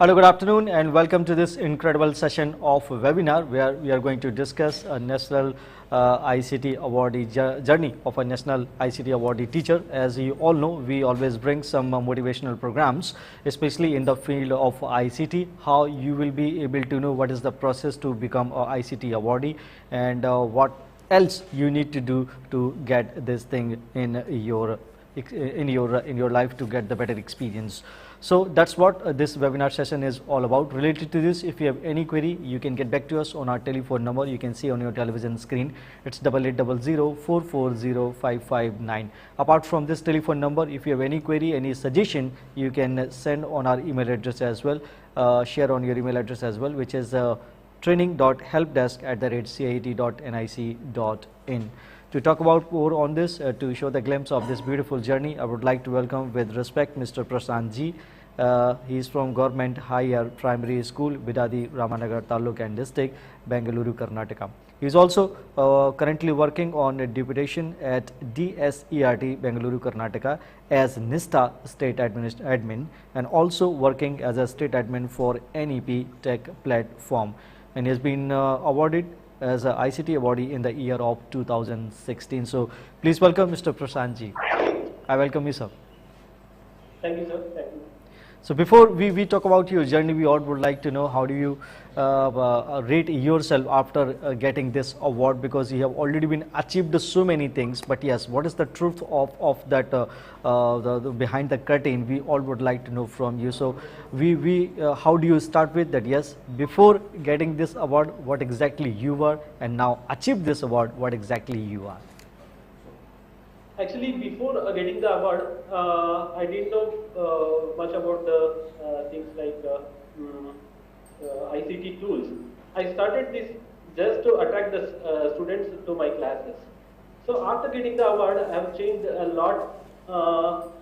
Hello, good afternoon and welcome to this incredible session of webinar where we are going to discuss a national ICT awardee journey of a national ICT awardee teacher. As you all know, we always bring some motivational programs, especially in the field of ICT, how you will be able to know what is the process to become a ICT awardee and what else you need to do to get this thing in your life to get the better experience. So that's what this webinar session is all about. Related to this, if you have any query, you can get back to us on our telephone number. You can see on your television screen. It's 8800-440-559. Apart from this telephone number, if you have any query, any suggestion, you can send on our email address as well. Share on your email address as well, which is training.helpdesk@cit.nic.in. To talk about more on this, to show the glimpse of this beautiful journey, I would like to welcome with respect Mr. Prashant Ji. He is from Government Higher Primary School, Bidadi, Ramanagar Taluk and District, Bengaluru, Karnataka. He is also currently working on a deputation at DSERT, Bengaluru, Karnataka as NISTA State Admin and also working as a State Admin for NEP Tech Platform. And he has been awarded as a ICT awardee in the year of 2016. So please welcome Mr. Prashant Ji. I welcome you, sir. Thank you, sir. Thank you. So before we talk about your journey, we all would like to know how do you rate yourself after getting this award, because you have already been achieved so many things. But yes, what is the truth of that the behind the curtain? We all would like to know from you. So how do you start with that? Yes, before getting this award, what exactly you were, and now achieve this award, what exactly you are? Actually, before getting the award, I didn't know much about the things like ICT tools. I started this just to attract the students to my classes. So after getting the award, I have changed a lot.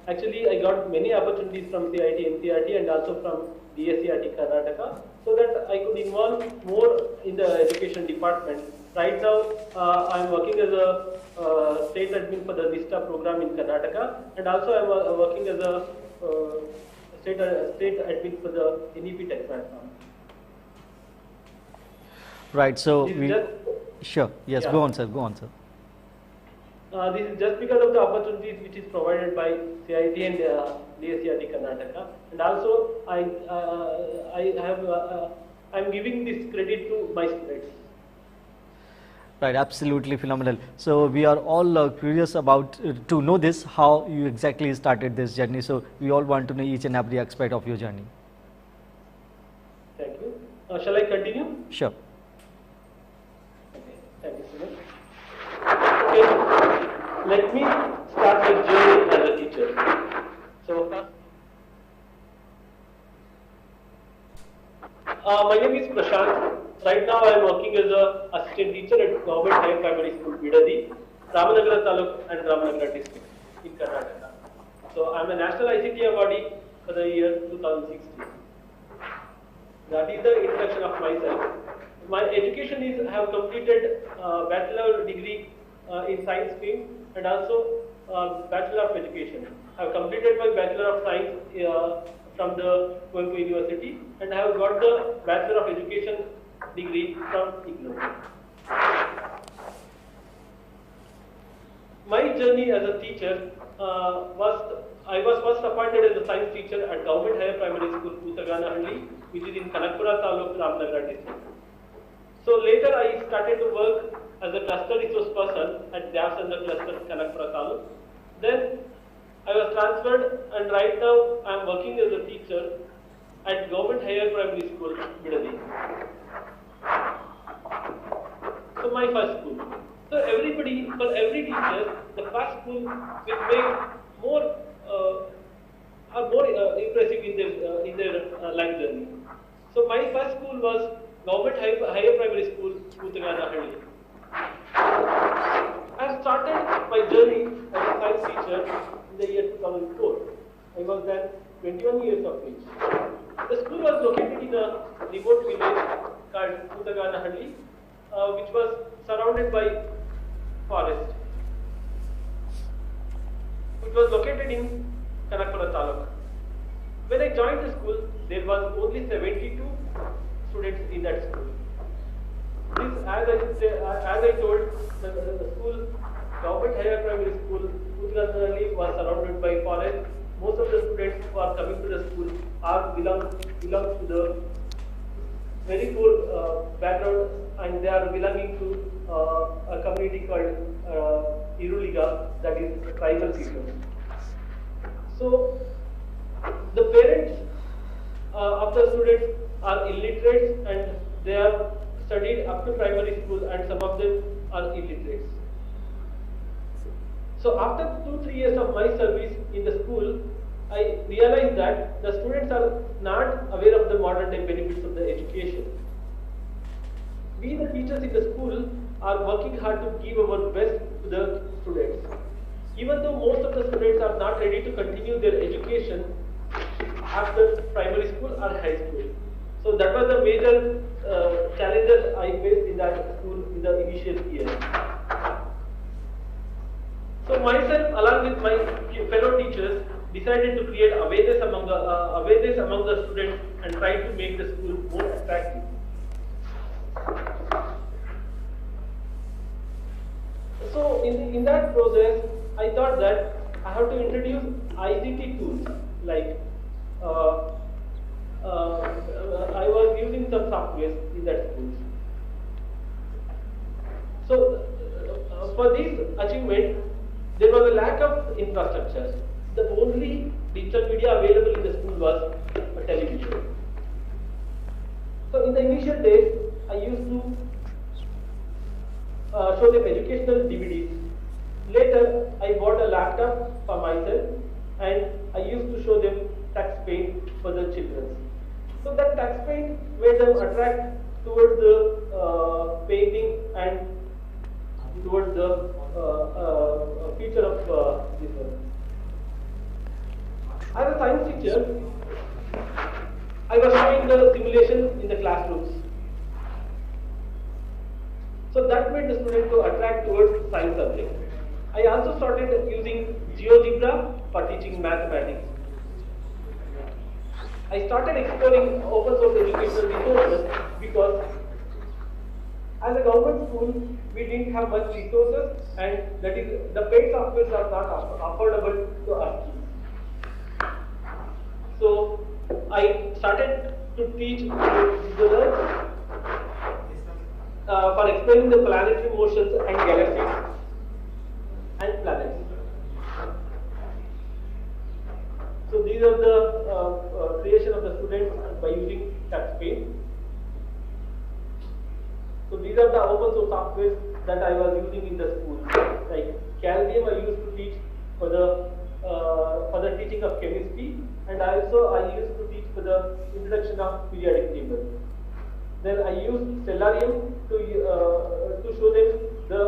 Actually, I got many opportunities from CIT, NCERT and also from DSERT Karnataka, so that I could involve more in the education department. Right now, I am working as a state admin for the NISTA program in Karnataka, and also I am working as a state admin for the NEP Tech Platform. Right. So sure. Yes. Yeah. Go on, sir. This is just because of the opportunities which is provided by CIT and DSERT Karnataka, and also I'm giving this credit to my students. Right, absolutely phenomenal. So we are all curious about to know this, how you exactly started this journey. So we all want to know each and every aspect of your journey. Thank you. Shall I continue? Sure. Okay, thank you so much. Okay, let me start my journey as a teacher. So my name is Prashant. Right now I am working as an assistant teacher at Government Higher Primary School, Bidadi, Ramanagar Taluk and Ramanagar District in Karnataka. So I am a national ICT awardee for the year 2016. That is the introduction of myself. My education is, I have completed bachelor degree in science stream and also bachelor of education. I have completed my bachelor of science from the Kuala University, and I have got the bachelor of education degree from ICT. My journey as a teacher I was first appointed as a science teacher at Government Higher Primary School, Putaganahalli, which is in Kanakpura Taluk, Ramanagar District. So later I started to work as a cluster resource person at Devsandar Cluster, Kanakpura Taluk. Then I was transferred, and right now I am working as a teacher at Government Higher Primary School, Bidadi. So my first school. So everybody, for every teacher, the first school will make more impressive in their life journey. So my first school was Government Higher Primary School, Putaganahalli. I started my journey as a science teacher in the year 2004. I was then 21 years of age. The school was located in a remote village called Putaganahalli, which was surrounded by forest. It was located in Kanakpura Taluk. When I joined the school, there was only 72 students in that school. This, as I told, the school, government higher primary school, Uttarakhand was surrounded by forest. Most of the students who are coming to the school belong to the very poor background, and they are belonging to a community called Iruliga, that is tribal people. So the parents of the students are illiterate, and they have studied up to primary school, and some of them are illiterate. So after 2-3 years of my service in the school, I realized that the students are not aware of the modern day benefits of the education. We, the teachers in the school, are working hard to give our best to the students. Even though most of the students are not ready to continue their education after primary school or high school. So that was the major challenges I faced in that school in the initial years. So myself, along with my fellow teachers, decided to create awareness among the students and try to make the school more attractive. So in that process, I thought that I have to introduce ICT tools, like I was using some software in that school. So for this achievement, there was a lack of infrastructure. The only digital media available in the school was a television. So in the initial days, I used to show them educational DVDs. Later, I bought a laptop for myself, and I used to show them tax paint for the children. So that tax paint made them attract towards the painting and towards the future of this one. As a science teacher, I was showing the simulation in the classrooms. So that made the student to attract towards science subject. I also started using GeoGebra for teaching mathematics. I started exploring open source educational resources because as a government school, we didn't have much resources, and that is, the paid softwares are not affordable to us. So I started to teach the for explaining the planetary motions and galaxies and planets. So these are the creation of the students by using tax paint. So these are the open source softwares that I was using in the school. Like Calcium, I used to teach for the teaching of chemistry, and also I used to teach for the introduction of periodic table. Then I used Stellarium to show them to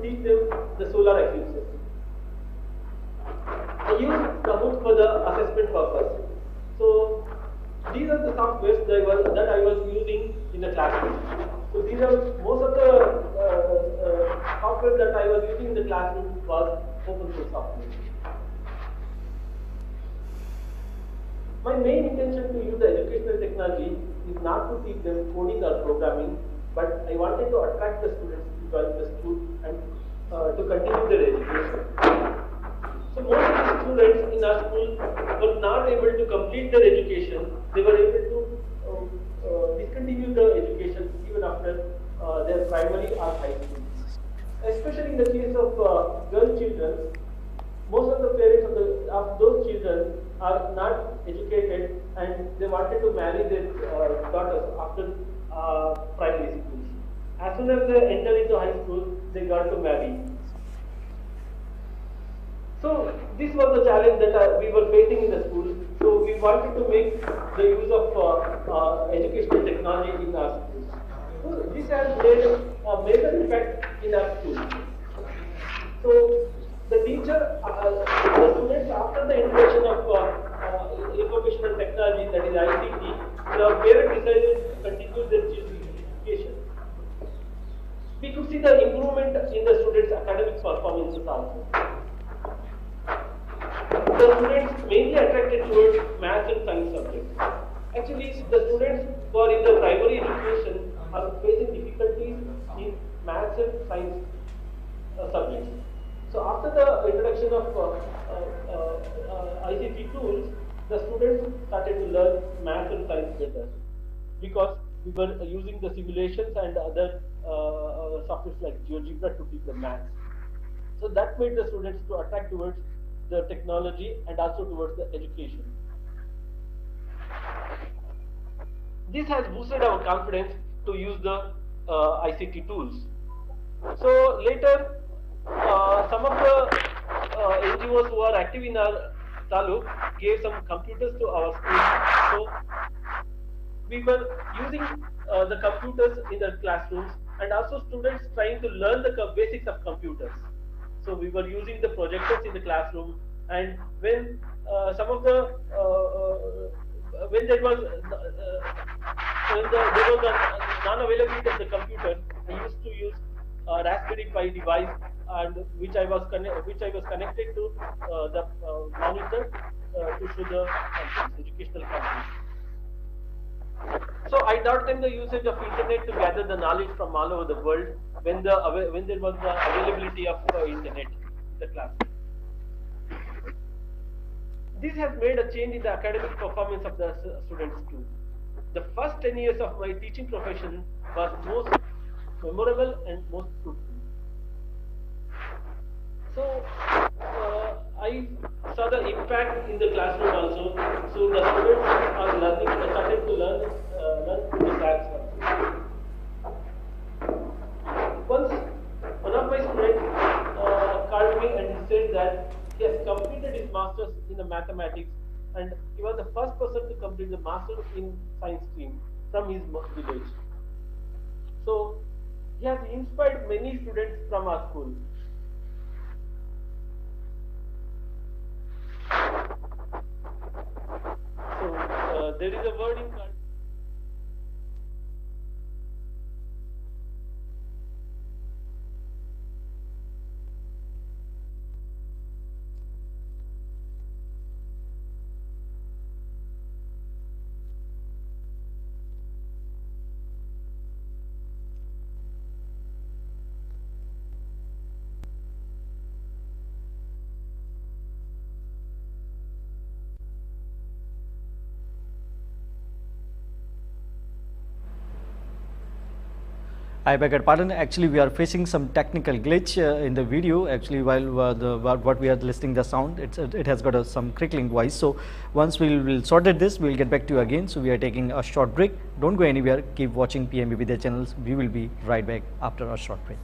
teach them the solar eclipses. I used Kahoot for the assessment purpose. So these are the softwares that I was using in the classroom. So these are most of the software that I was using in the classroom was open source software. My main intention to use the educational technology is not to teach them coding or programming, but I wanted to attract the students to join the school and to continue their education. So most of the students in our school were not able to complete their education. They were able to discontinue the education even after their primary or high school. Especially in the case of girl children, most of the parents of those children are not educated, and they wanted to marry their daughters after primary schools. As soon as they enter into high school, they got to marry. So this was the challenge that we were facing in the school. So we wanted to make the use of educational technology in our schools. So this has made a major impact in our school. So the teacher, the students, after the introduction of information and technology, that is ICT, the parents decided to continue their education. We could see the improvement in the students' academic performances also. The students mainly attracted towards maths and science subjects. Actually, the students who are in the primary education are facing difficulties in maths and science subjects. So after the introduction of ICT tools, the students started to learn math and science better because we were using the simulations and other softwares like GeoGebra to teach the maths. So that made the students to attract towards the technology and also towards the education. This has boosted our confidence to use the ICT tools. So later, some of the NGOs who are active in our taluk gave some computers to our school. So we were using the computers in the classrooms and also students trying to learn the basics of computers. So we were using the projectors in the classroom, and when some of the when there was there was a non-availability of the computer, I used to use a Raspberry Pi device, and which I was connected to the monitor to show the educational content. So I taught them the usage of internet to gather the knowledge from all over the world when there was the availability of internet in the class. This has made a change in the academic performance of the students too. The first 10 years of my teaching profession was most memorable and most fruitful. So I saw the impact in the classroom also. So the students are started to learn through the facts also. Once one of my students called me and he said that he has completed his master's in the mathematics, and he was the first person to complete the master in science stream from his village. So he has inspired many students from our school. So there is a wording called I beg your pardon. Actually, we are facing some technical glitch in the video. Actually, while what we are listening the sound, it has got some crickling voice. So once we will sorted this, we will get back to you again. So we are taking a short break. Don't go anywhere. Keep watching PM eVidya channels. We will be right back after a short break.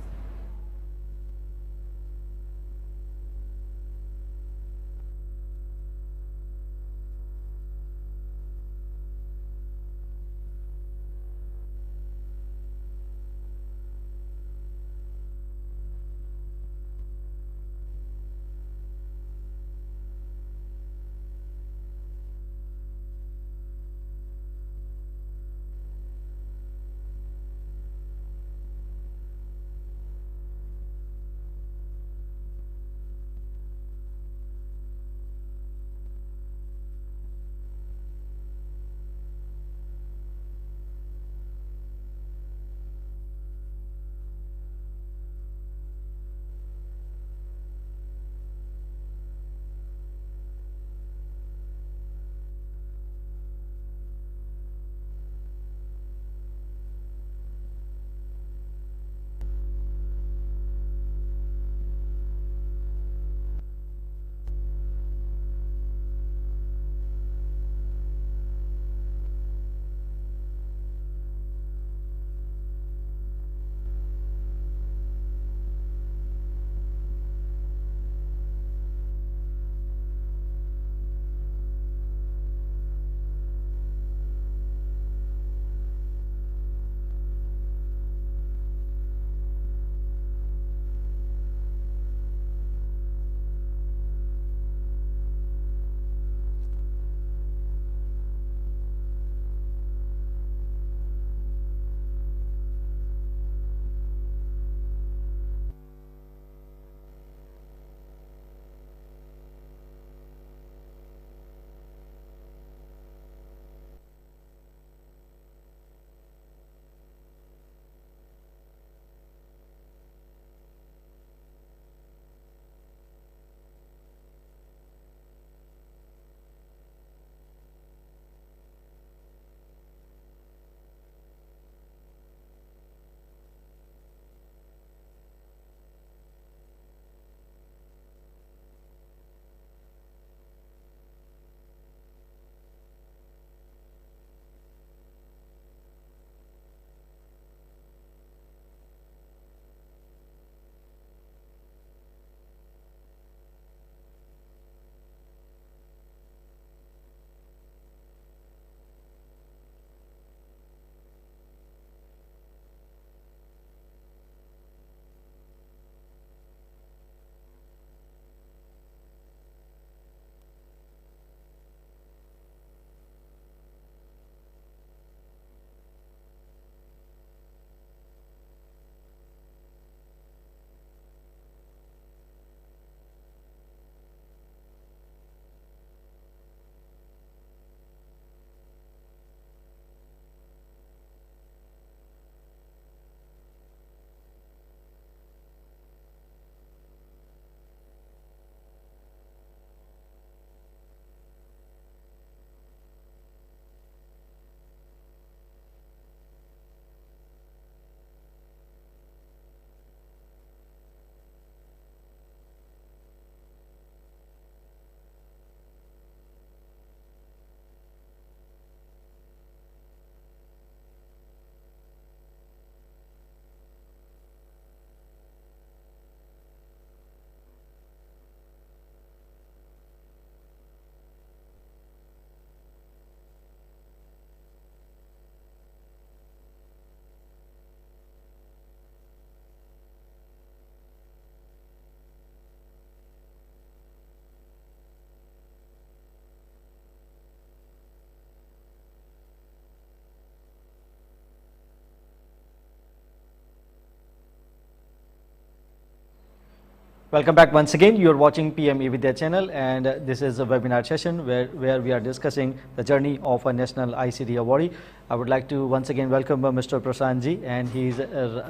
Welcome back once again. You are watching PM eVidya channel, and this is a webinar session where we are discussing the journey of a national ICT awardee. I would like to once again welcome Mr. Prasanji, and he is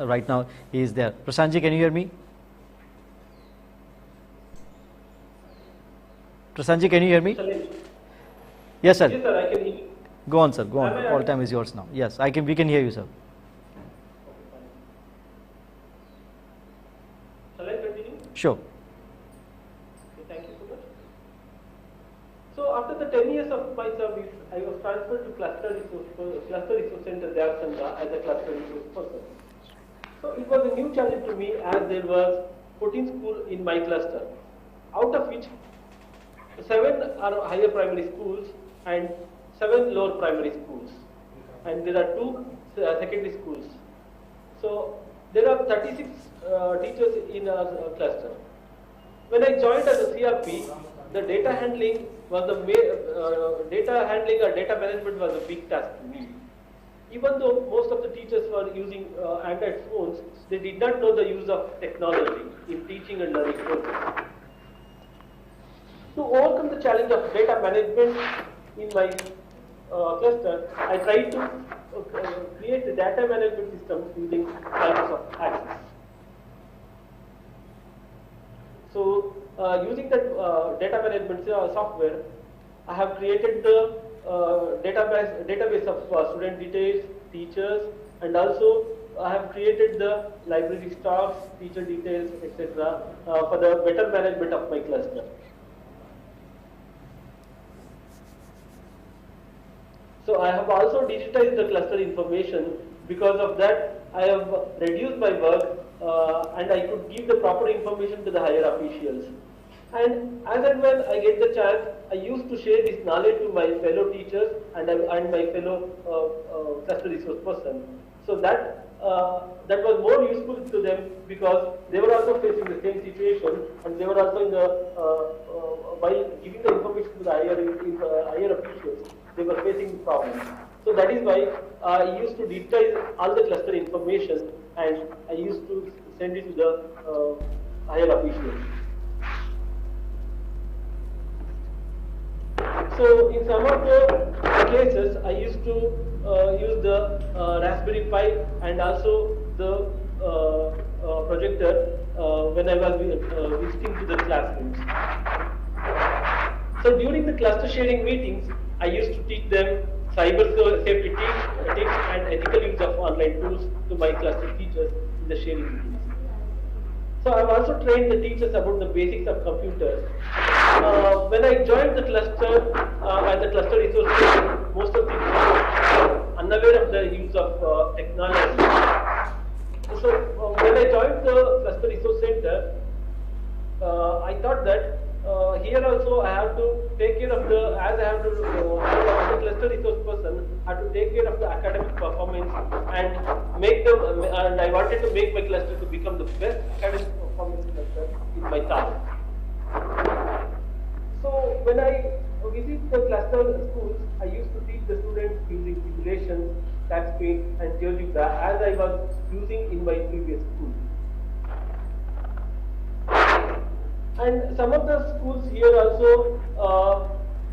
right now he is there. Prasanji, can you hear me? Prasanji, can you hear me? Yes, sir. Yes, sir, I can hear you. Go on, sir. Go on. All time is yours now. Yes, I can. We can hear you, sir. Shall I continue? Sure. Okay, thank you so much. So after the 10 years of my service, I was transferred to Cluster Resource Center Devaksanda as a cluster resource person. So it was a new challenge to me as there was 14 schools in my cluster, out of which 7 are higher primary schools and 7 lower primary schools, and there are 2 secondary schools. So there are 36 teachers in a cluster. When I joined as a CRP, the data handling was the data handling or data management was a big task to me. Even though most of the teachers were using Android phones, they did not know the use of technology in teaching and learning process. To overcome the challenge of data management in my cluster, I tried to create a data management system using Microsoft Access. So, using that data management software, I have created the database of student details, teachers, and also I have created the library stocks, teacher details, etc. For the better management of my cluster. So I have also digitized the cluster information. Because of that, I have reduced my work and I could give the proper information to the higher officials. And as and when I get the chance, I used to share this knowledge to my fellow teachers and my fellow cluster resource person. So that was more useful to them because they were also facing the same situation, and they were also in the by giving the information to the higher officials, they were facing problems. So that is why I used to digitize all the cluster information and I used to send it to the higher officials. So in some of the cases, I used to use the Raspberry Pi and also the projector when I was visiting to the classrooms. So during the cluster sharing meetings, I used to teach them cyber safety tips and ethical use of online tools to my cluster teachers in the sharing meetings. So I've also trained the teachers about the basics of computers. When I joined the cluster as a cluster resource person, most of the people were unaware of the use of technology. So when I joined the cluster resource center, I thought that here also I have to take care of the, as I have to, as a cluster resource person, I have to take care of the academic performance and make them, and I wanted to make my cluster to become the best academic performance cluster in my town. So when I visit the cluster schools, I used to teach the students using simulations, tax paint and GeoGebra as I was using in my previous school. And some of the schools here also,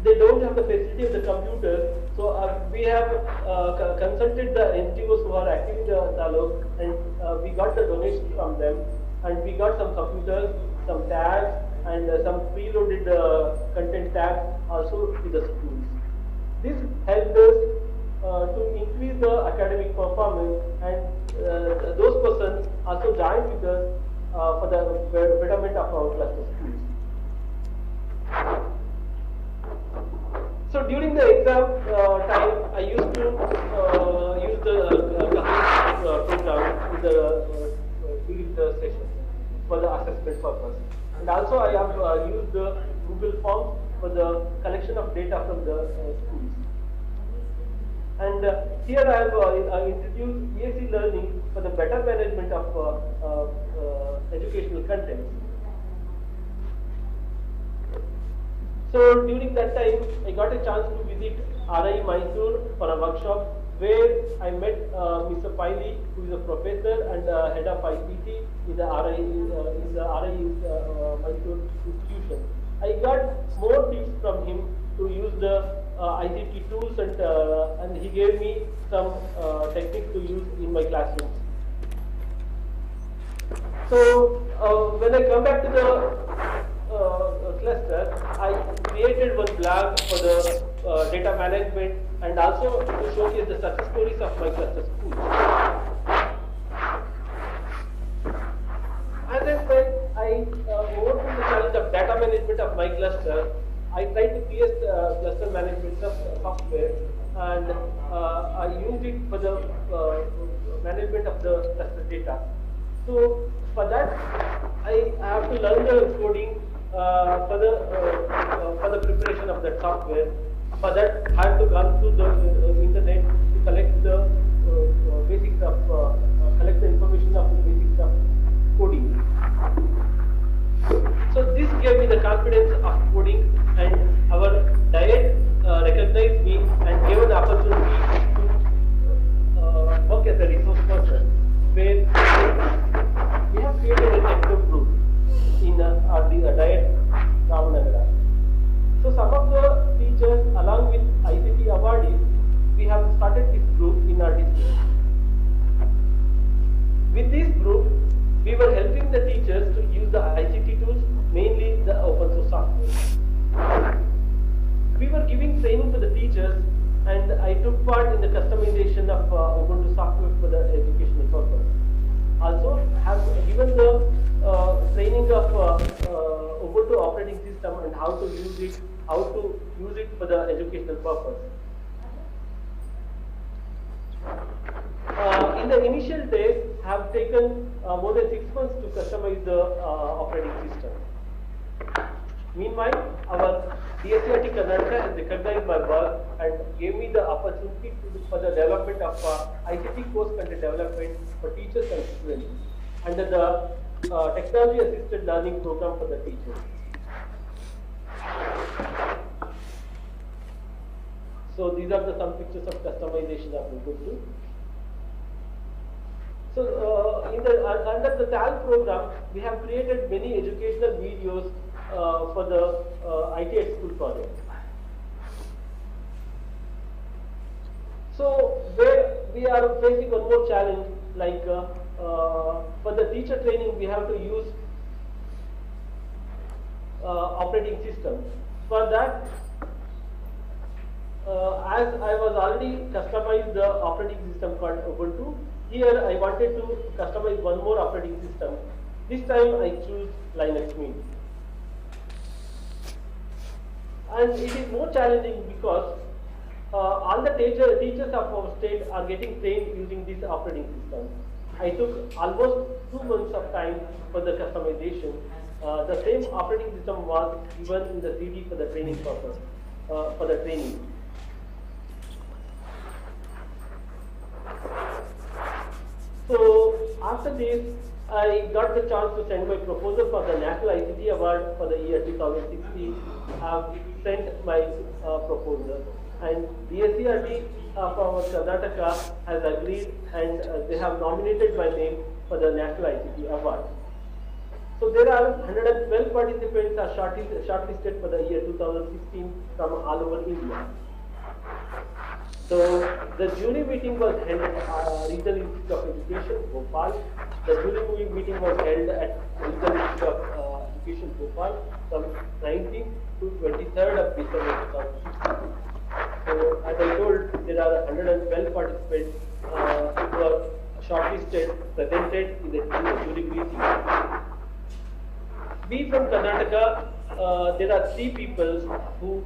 they don't have the facility of the computers. So we have consulted the NGOs who are active in the taluk, and we got the donation from them, and we got some computers, some tabs, and some preloaded content tabs also to the schools. This helped us to increase the academic performance, and those persons also joined with us for the betterment of our cluster schools. So during the exam time, I used to use the program during the session for the assessment purpose. And also I have used the Google Forms for the collection of data from the schools. And here I have introduced ESE learning for the better management of educational contents. So during that time, I got a chance to visit RI Mysore for a workshop where I met Mr. Piley, who is a professor and head of ICT, in the RI Mysore institution. I got more tips from him to use the ICT tools, and he gave me some techniques to use in my classrooms. So when I come back to the cluster, I created one blog for the data management and also to showcase the success stories of my cluster schools. And then when I overcome the challenge of data management of my cluster, I tried to create cluster management software, and I used it for the management of the cluster data. So for that, I have to learn the coding for the preparation of that software. For that, I have to run through the internet to collect the basics of collect the information of the basics of coding. So this gave me the confidence of coding, and our diet recognized me and gave an opportunity to work as a resource person, where we have created a network group in the diet Ramanagara. So some of the teachers, along with ICT awardees, we have started this group in our district. With this group, we were helping the teachers to use the ICT tools, mainly the open source software. We were giving training to the teachers, and I took part in the customization of Ubuntu software for the educational purpose. Also, have given the training of Ubuntu operating system and how to use it for the educational purpose. In the initial days, have taken more than 6 months to customize the operating system. Meanwhile, our DSCRT Karnataka has recognized my work and gave me the opportunity for the development of ICT course content development for teachers and students under the technology assisted learning program for the teachers. So these are some pictures of customization of Ubuntu. So under the TAL program, we have created many educational videos for the IT at School project. So where we are facing one more challenge, like for the teacher training, we have to use operating system. For that, as I was already customized the operating system called Ubuntu, here I wanted to customize one more operating system. This time I choose Linux Mint. And it is more challenging because all the teachers of our state are getting trained using this operating system. I took almost 2 months of time for the customization. The same operating system was given in the CD for the training purpose, for the training. So after this, I got the chance to send my proposal for the National ICT Award for the year 2016. I have sent my proposal, and DSCRT for Karnataka has agreed, and they have nominated my name for the National ICT Award. So there are 112 participants are shortlisted for the year 2016 from all over India. So the jury meeting was held at Regional Institute of Education, Bhopal. The jury meeting was held at Regional Institute of Education, Bhopal from 19th to 23rd of December 2016. So as I told, there are 112 participants who are shortlisted, presented in the jury meeting. We from Karnataka, there are 3 people who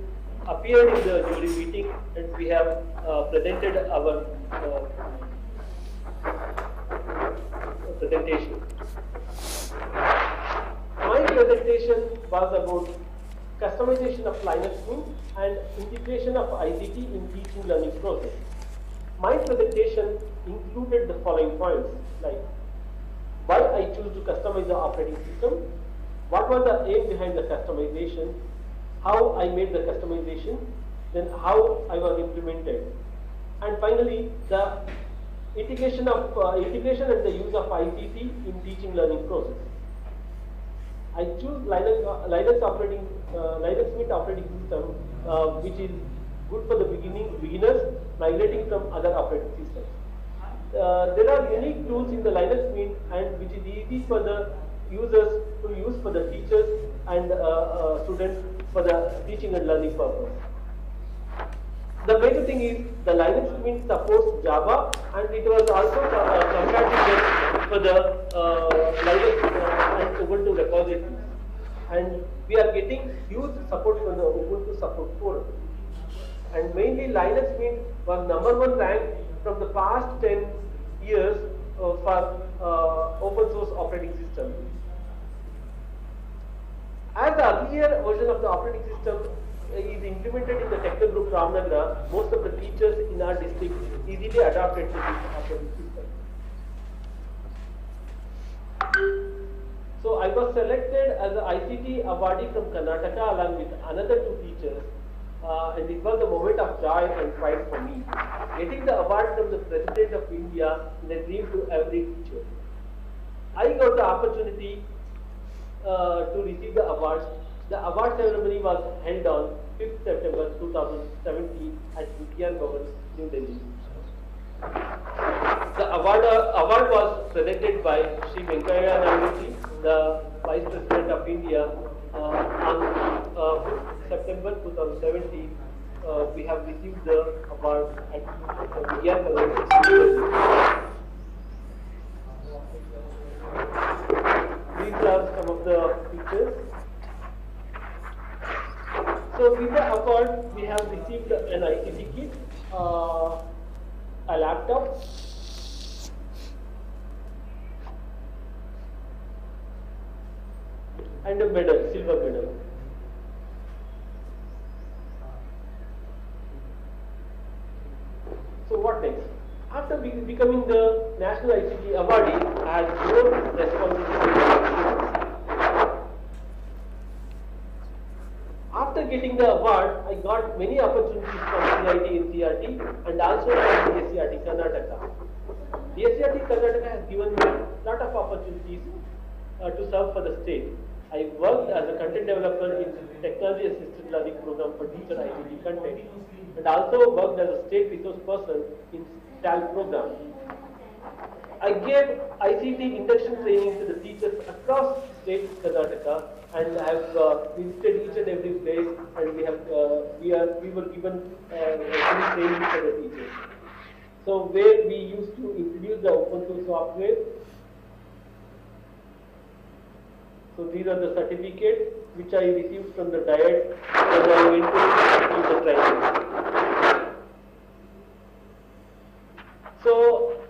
appeared in the jury meeting, and we have presented our presentation. My presentation was about customization of Linux Mint and integration of ICT in teaching learning process. My presentation included the following points, like why I choose to customize the operating system, what was the aim behind the customization, how I made the customization, then how I was implemented, and finally the integration and the use of ICT in teaching teaching learning process. I choose Linux Mint operating system, which is good for the beginners migrating from other operating systems. There are unique tools in the Linux Mint and which is easy for the users to use for the teachers and students for the teaching and learning purpose. The major thing is the Linux Mint supports Java and it was also compatible for the Linux and Ubuntu repositories. And we are getting huge support from the Ubuntu support forum. And mainly Linux Mint was #1 rank from the past 10 years for open source operating system. As the earlier version of the operating system is implemented in the technical group Ramnagar, most of the teachers in our district easily adapted to this operating system. So I was selected as an ICT Awardee from Karnataka along with another 2 teachers. And it was a moment of joy and pride for me. Getting the award from the President of India is a dream to every teacher. I got the opportunity to receive the award. The award ceremony was held on 5th September 2017 at Vidyan Bhavan, New Delhi. The award was presented by Sri Venkaiah Naidu, the Vice President of India, on 5th September 2017. We have received the award at Vidyan Bhavan. These are some of the features. So with the award, we have received an ICT kit, a laptop, and a medal, silver medal. So what next? After becoming the National ICT Awardee, I had more responsibilities. After getting the award, I got many opportunities from CIT NCERT and also from DSCRT Karnataka. DSCRT Karnataka has given me a lot of opportunities to serve for the state. I worked as a content developer in technology assisted learning program for teacher ICT content and also worked as a state resource person in TAL program. I gave ICT induction training to the teachers across state Karnataka and have visited each and every place, and we were given training for the teachers. So where we used to introduce the open source software. So these are the certificates which I received from the diet as I went to the training. So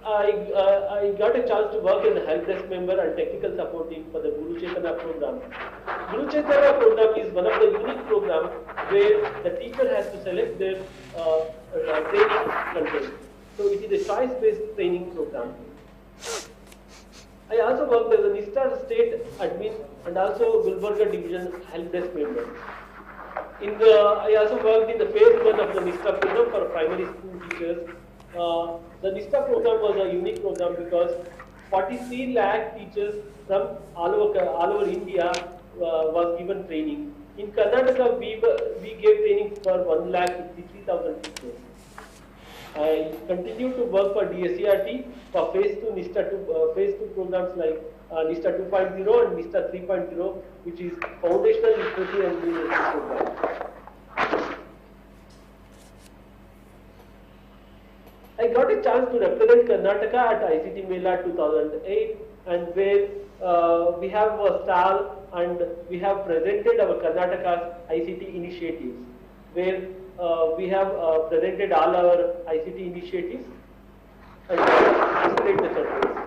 I got a chance to work as a help desk member and technical support team for the Guru Chetana program. Guru Chetana program is one of the unique programs where the teacher has to select their training content. So it is a choice-based training program. I also worked as a NISTA state admin and also Gulbarga division help desk member. I also worked in the phase 1 of the NISTA program for primary school teachers. The NISTA program was a unique program because 43 lakh teachers from all over India was given training. In Karnataka, we gave training for 1,53,000 teachers. I continue to work for DSCRT for phase 2 NISTA phase 2 programs like NISTA 2.0 and NISTA 3.0, which is foundational literacy and numeracy program. I got a chance to represent Karnataka at ICT Mela 2008, and where we have a stall and we have presented our Karnataka's ICT initiatives, where we have presented all our ICT initiatives and displayed the surface.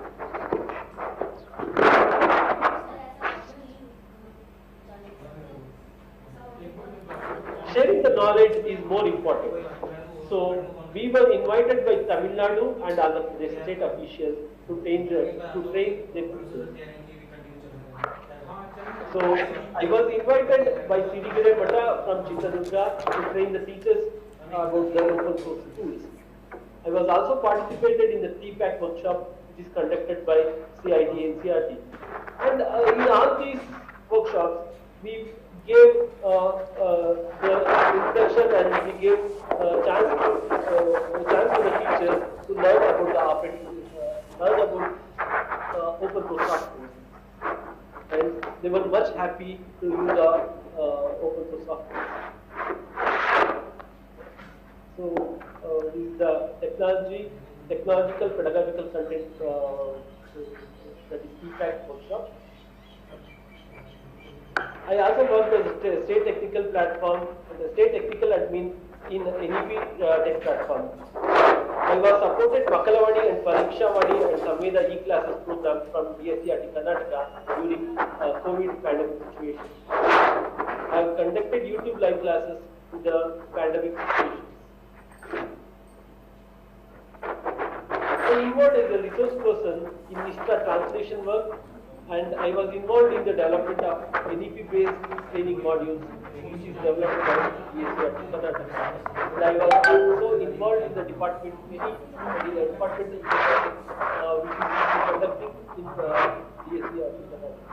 Sharing the knowledge is more important. So we were invited by Tamil Nadu and other state officials to train their teachers. So I was invited by Sirigire Bhatta from Chitradurga to train the teachers about the open source tools. I was also participated in the TPAC workshop which is conducted by CIT NCERT. And in all these workshops, we gave the introduction and we gave chance to the teachers to learn about the operating, learn about open source software. And they were much happy to use the open source software. So this is the technological pedagogical content that is feedback workshop. I also worked as a state technical platform and the state technical admin in NEP tech platform. I was supported Makalavadi and Parikshavadi and Samveda e-classes program from DSCRT Karnataka during COVID pandemic situation. I have conducted YouTube live classes in the pandemic situation. I involved as a resource person in ISTA translation work, and I was involved in the development of NEP-based training modules, which is developed by DSCRT Karnataka. And I was also involved in the department meeting, which is conducting in DSCRT Karnataka.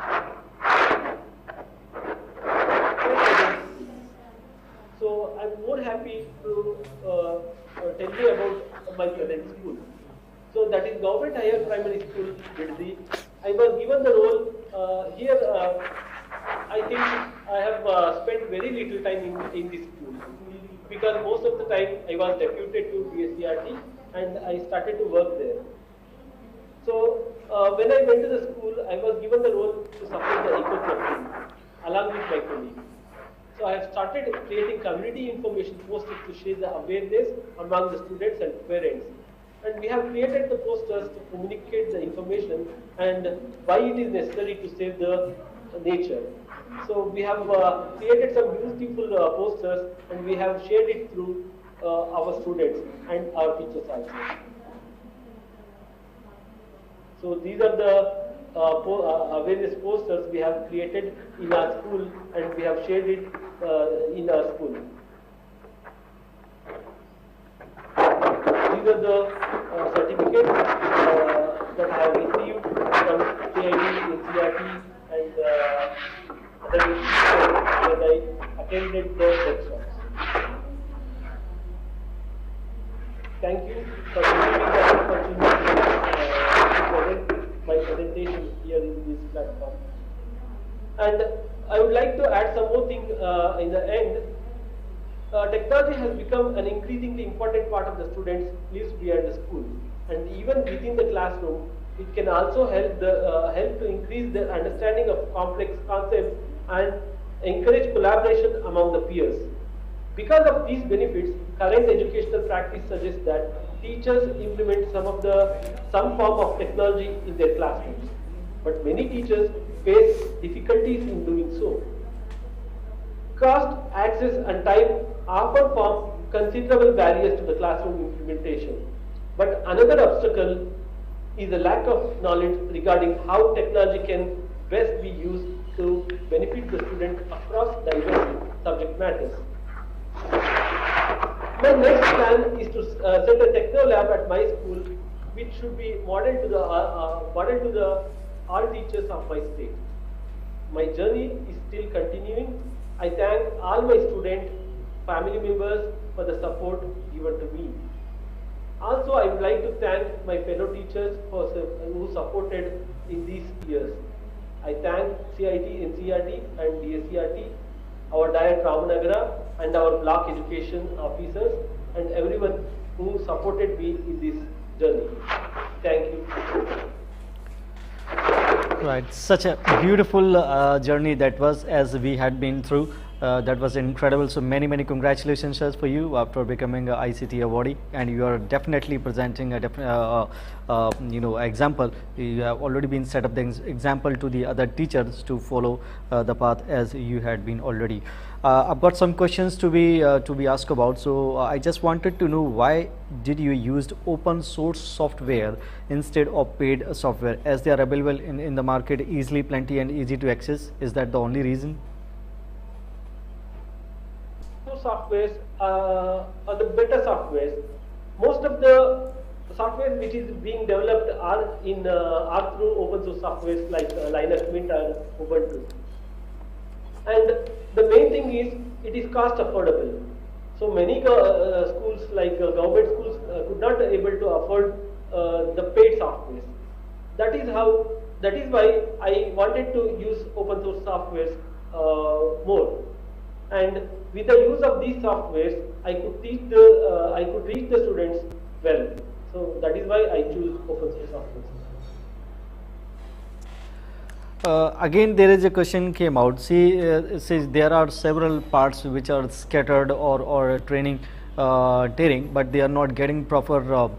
So I'm more happy to tell you about my present school. So that is Government Higher Primary School, Vidhi. I was given the role here. I think I have spent very little time in this school because most of the time I was deputed to DSCRT and I started to work there. So when I went to the school, I was given the role to support the eco club team along with my colleagues. So I have started creating community information posters to share the awareness among the students and parents. And we have created the posters to communicate the information and why it is necessary to save the nature. So we have created some beautiful posters and we have shared it through our students and our teachers also. So these are the awareness posters we have created in our school and we have shared it in our school. These are the certificates that I have received from CID, NCRT and other institutions that I attended the workshops. Thank you for giving me the opportunity to present my presentation here in this platform. And I would like to add some more thing in the end. Technology has become an increasingly important part of the students' lives beyond the school, and even within the classroom, it can also help to increase their understanding of complex concepts and encourage collaboration among the peers. Because of these benefits, current educational practice suggests that teachers implement some form of technology in their classrooms, but many teachers face difficulties in doing so. Cost, access and time often form considerable barriers to the classroom implementation. But another obstacle is a lack of knowledge regarding how technology can best be used to benefit the student across diverse subject matters. My next plan is to set a techno lab at my school, which should be model to the all teachers of my state. My journey is still continuing. I thank all my students, family members for the support given to me. Also, I would like to thank my fellow teachers who supported in these years. I thank CIT, NCRT and DSCRT, our Director Ramanagara and our block education officers and everyone who supported me in this journey. Thank you. Right, such a beautiful journey that was, as we had been through. That was incredible. So many congratulations for you after becoming a ICT awardee, and you are definitely presenting a example. You have already been set up the example to the other teachers to follow the path as you had been already. I've got some questions to be asked about. So I just wanted to know, why did you use open source software instead of paid software, as they are available in the market easily, plenty and easy to access? Is that the only reason? Softwares are the better softwares. Most of the software which is being developed are through open source softwares like Linux Mint and Ubuntu. And the main thing is it is cost affordable. So many schools like government schools could not able to afford the paid softwares. That is why I wanted to use open source softwares more. And with the use of these softwares, I could reach the students well. So that is why I choose open source software. Again, there is a question came out. See, there are several parts which are scattered or training, but they are not getting proper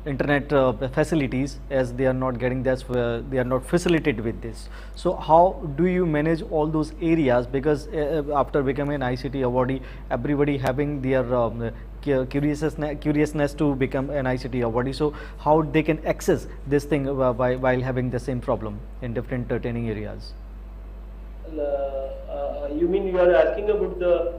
internet facilities, as they are not getting this, they are not facilitated with this. So how do you manage all those areas? Because after becoming an ICT awardee, everybody having their curiousness to become an ICT awardee. So how they can access this thing while having the same problem in different training areas? You mean you are asking about the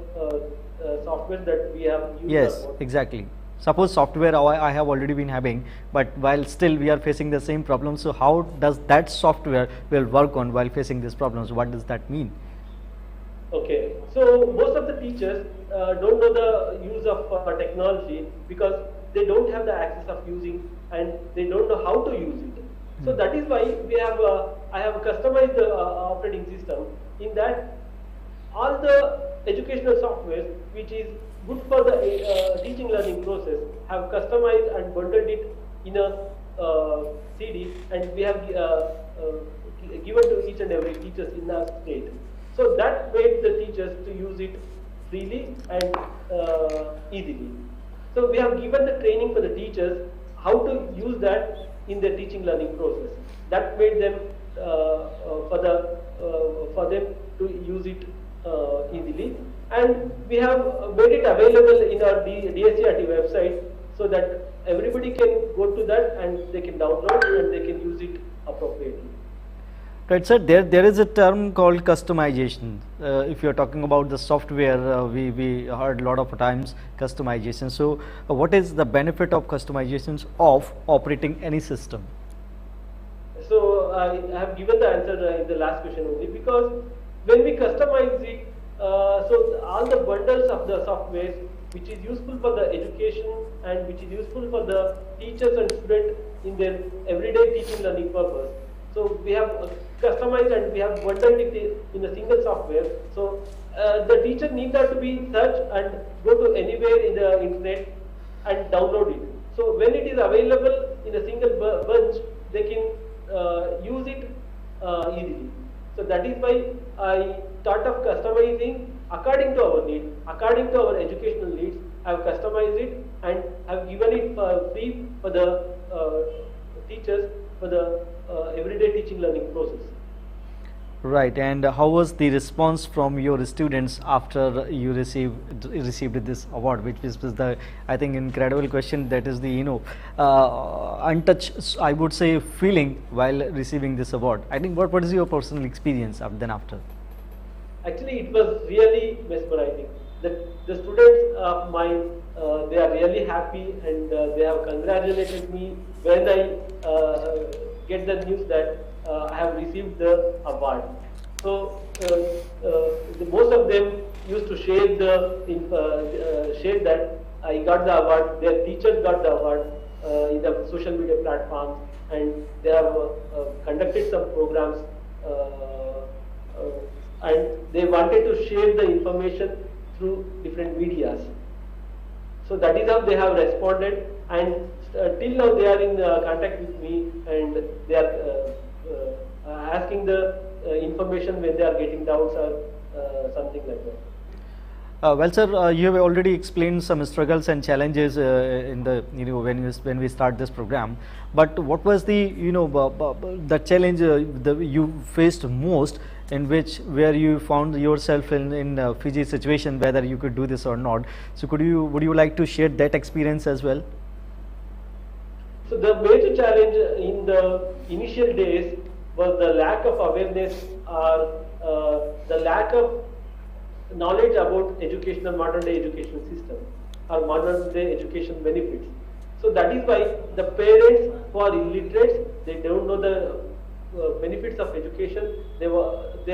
software that we have used? Yes, exactly. Suppose software I have already been having, but while still we are facing the same problem. So how does that software will work on while facing these problems? What does that mean? Okay, so most of the teachers don't know the use of technology because they don't have the access of using, and they don't know how to use it. So that is why I have customized the operating system, in that all the educational software which is good for the teaching learning process have customized and bundled it in a CD, and we have given to each and every teachers in our state. So that made the teachers to use it freely and easily. So we have given the training for the teachers how to use that in their teaching learning process. That made them for them to use it easily. And we have made it available in our DSCRT website, so that everybody can go to that and they can download and they can use it appropriately. Right, sir. There is a term called customization. If you are talking about the software, we heard a lot of times customization. So, what is the benefit of customizations of operating any system? So, I have given the answer in the last question only, because when we customize it, so all the bundles of the software which is useful for the education and which is useful for the teachers and students in their everyday teaching learning purpose. So we have customized and we have bundled it in a single software. So the teacher need not to be search and go to anywhere in the internet and download it. So when it is available in a single bunch, they can use it easily. So that is why I thought of customizing according to our need, according to our educational needs. I have customized it and have given it free for the teachers for the everyday teaching learning process. Right, and how was the response from your students after you received this award, which was the, I think, incredible question. That is the untouched, I would say, feeling while receiving this award. I think what is your personal experience then after? Actually, it was really mesmerizing. The students of mine, they are really happy, and they have congratulated me when I get the news that I have received the award. So most of them used to share share that I got the award. Their teachers got the award in the social media platforms, and they have conducted some programs, and they wanted to share the information through different medias. So that is how they have responded, and till now they are in contact with me, and they are asking the information when they are getting doubts or something like that. Well, sir, you have already explained some struggles and challenges in the when we start this program. But what was the the challenge you faced most, where you found yourself in a Fiji situation, whether you could do this or not? So would you like to share that experience as well? So the major challenge in the initial days was the lack of awareness, or the lack of knowledge about modern day education system or modern day education benefits. So that is why the parents who are illiterate, they don't know the benefits of education. They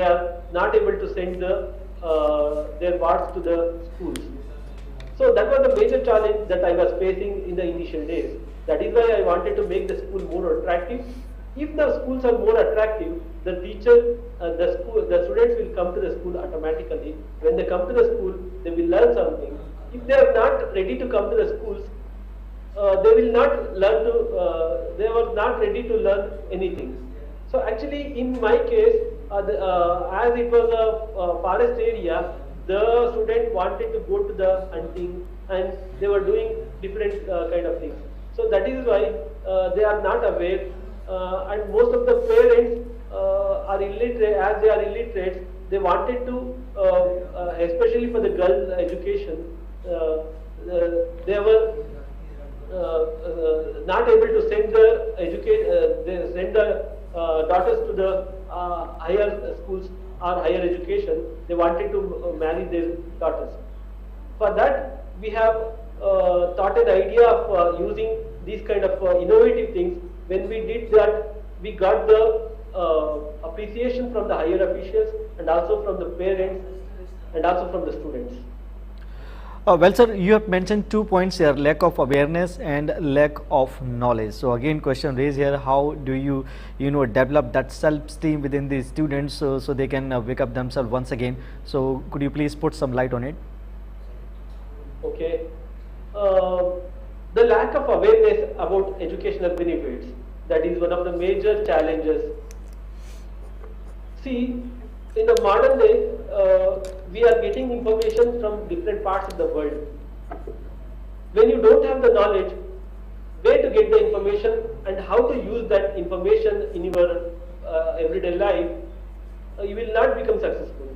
are not able to send their wards to the schools. So that was the major challenge that I was facing in the initial days. That is why I wanted to make the school more attractive. If the schools are more attractive, the students will come to the school automatically. When they come to the school, they will learn something. If they are not ready to come to the schools, they will not learn they were not ready to learn anything. So actually, in my case, as it was a forest area, the student wanted to go to the hunting, and they were doing different kind of things. So that is why they are not aware, and most of the parents are illiterate. As they are illiterate, they wanted to, especially for the girl education, they were not able to send the daughters to the higher schools or higher education. They wanted to marry their daughters. For that, we have thought an idea of using these kind of innovative things. When we did that, we got the appreciation from the higher officials, and also from the parents, and also from the students. Well, sir, you have mentioned 2 points here: lack of awareness and lack of knowledge. So again, question raised here: how do you develop that self-esteem within the students so they can wake up themselves once again? So could you please put some light on it? Okay. The lack of awareness about educational benefits, that is one of the major challenges. See, in the modern day, we are getting information from different parts of the world. When you don't have the knowledge, where to get the information and how to use that information in your everyday life, you will not become successful.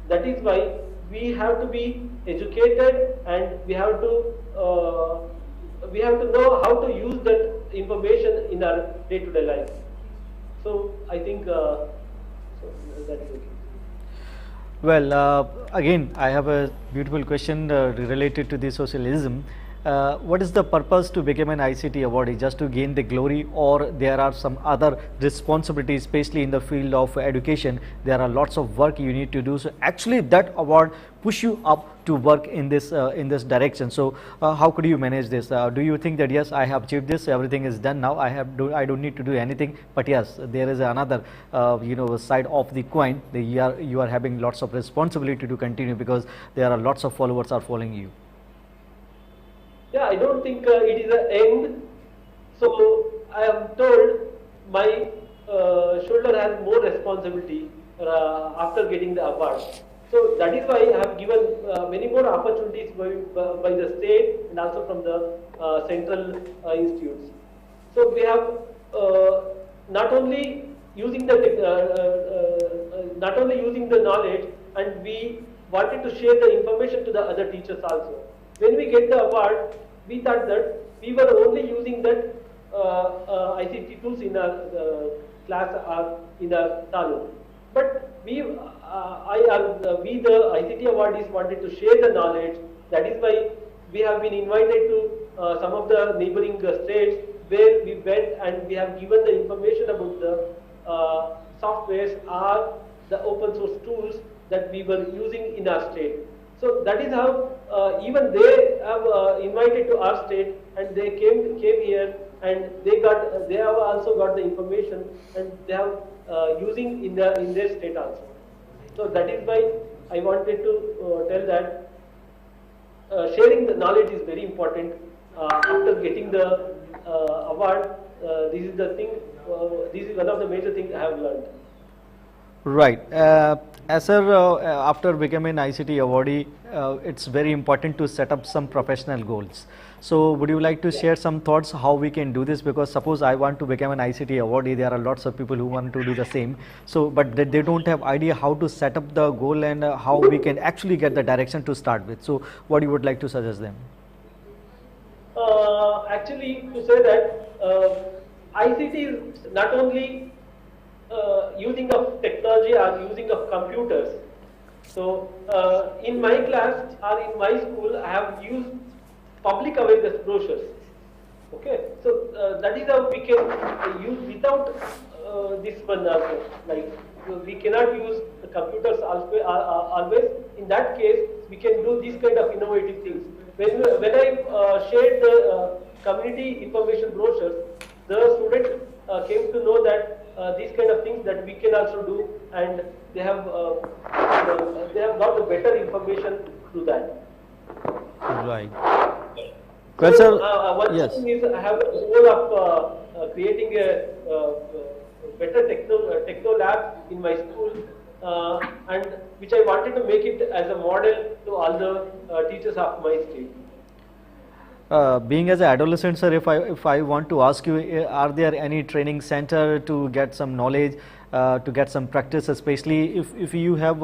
That is why we have to be educated, and we have to know how to use that information in our day-to-day life. So I think that is okay. Well, again, I have a beautiful question related to the socialism. What is the purpose to become an ICT awardee? Just to gain the glory, or there are some other responsibilities, especially in the field of education? There are lots of work you need to do. So actually, that award push you up to work in this direction. So how could you manage this? Do you think that yes, I have achieved this, everything is done now, I don't need to do anything? But yes, there is another side of the coin. You are having lots of responsibility to continue, because there are lots of followers are following you. Yeah, I don't think it is an end. So I am told my shoulder has more responsibility after getting the award. So that is why I have given many more opportunities by the state and also from the central institutes. So we have not only using the knowledge, and we wanted to share the information to the other teachers also. When we get the award, we thought that we were only using that ICT tools in our class or in our taluk. But we the ICT awardees wanted to share the knowledge. That is why we have been invited to some of the neighboring states, where we went and we have given the information about the softwares or the open source tools that we were using in our state. So that is how even they have invited to our state, and they came here, and they have also got the information, and they have using in their state also. So that is why I wanted to tell that sharing the knowledge is very important. After getting the award, this is the thing. This is one of the major things I have learned. Right. After becoming an ICT awardee, it's very important to set up some professional goals. So would you like to share some thoughts how we can do this? Because suppose I want to become an ICT awardee, there are lots of people who want to do the same. So, but they don't have idea how to set up the goal and how we can actually get the direction to start with. So what you would like to suggest them? Actually, to say that ICT is not only using of technology or using of computers. So in my class or in my school, I have used public awareness brochures. Okay, so that is how we can use without this one also. Like we cannot use the computers always. In that case, we can do these kind of innovative things. When I shared the community information brochures, the students came to know that these kind of things that we can also do, and they have got the better information through that. Right. Well, sir, One yes. thing is I have a goal of creating a better techno lab in my school, and which I wanted to make it as a model to all the teachers of my state. Being as an adolescent, sir, if I want to ask you, are there any training center to get some knowledge, to get some practice, especially if you have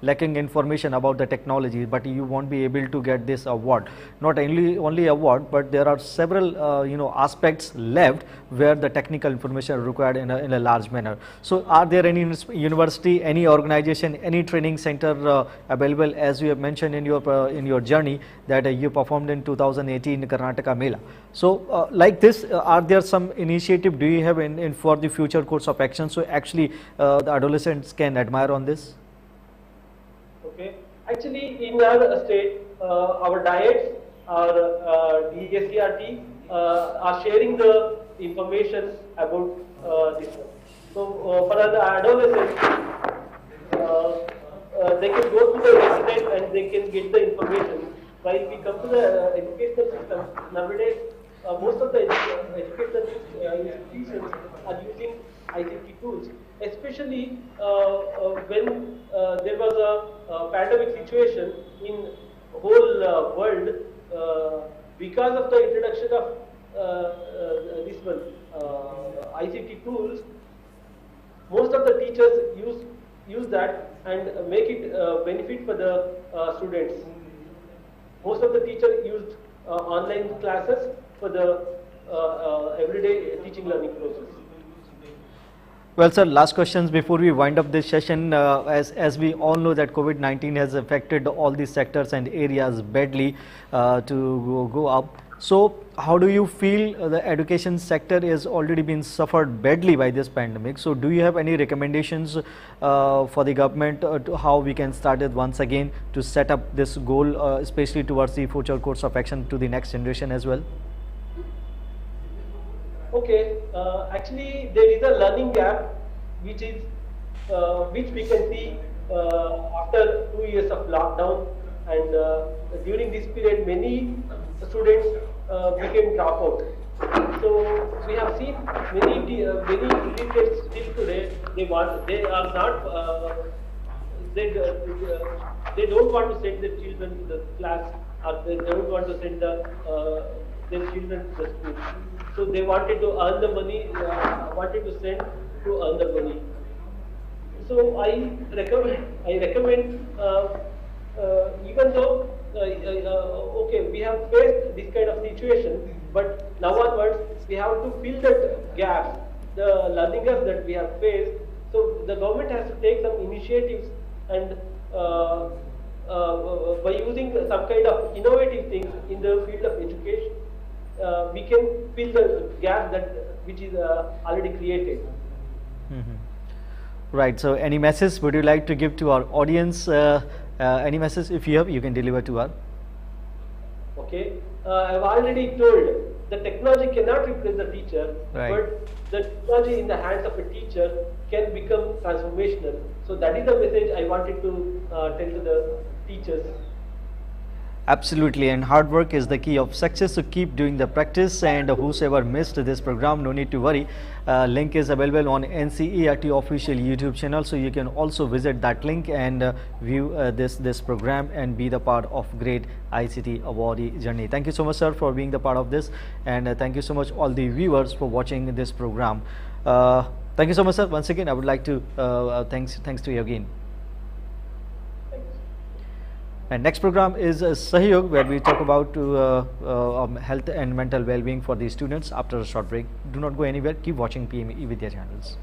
lacking information about the technology, but you won't be able to get this award. Not only award, but there are several aspects left where the technical information required in a large manner. So, are there any university, any organization, any training center available, as you have mentioned in your journey that you performed in 2018 Karnataka Mela? So, like this, are there some initiative do you have in for the future course of action? So, actually, the adolescents can admire on this. Okay, actually, in our state, our diets, our DSCRT are sharing the information about this one. So, for the adolescents, they can go to the internet and they can get the information. While we come to the educational system, nowadays, most of the educational institutions are using ICT tools, especially when there was a pandemic situation in whole world because of the introduction of this one ICT tools. Most of the teachers use that and make it benefit for the students. Most of the teachers used online classes for the everyday teaching learning process. Well, sir, last questions before we wind up this session. As we all know that COVID-19 has affected all these sectors and areas badly to go up. So, how do you feel the education sector is already been suffered badly by this pandemic? So, do you have any recommendations for the government to how we can start it once again to set up this goal, especially towards the future course of action to the next generation as well? Okay, actually there is a learning gap which we can see after 2 years of lockdown, and during this period many students became dropout. So we have seen many illiterates still today. They are not they don't want to send their children to the class, or they don't want to send their children to the school. So they wanted to earn the money, wanted to send to earn the money. So I recommend even though okay, we have faced this kind of situation, but now onwards we have to fill that gaps, the learning gaps that we have faced. So the government has to take some initiatives, and by using some kind of innovative things in the field of education, we can fill the gap which is already created. Right. So, any message would you like to give to our audience? Any message, if you have, you can deliver to us. Okay. I've already told the technology cannot replace the teacher, right, but the technology in the hands of a teacher can become transformational. So that is the message I wanted to tell to the teachers. Absolutely, and hard work is the key of success, so keep doing the practice. And whosoever missed this program, no need to worry, link is available on ncertofficial official YouTube channel, so you can also visit that link and view this program and be the part of great ICT awardee journey. Thank you so much, sir, for being the part of this, and thank you so much all the viewers for watching this program. Thank you so much, sir. Once again, I would like to thanks to you again. And next program is Sahyog, where we talk about health and mental well-being for the students after a short break. Do not go anywhere. Keep watching PM eVidya channels.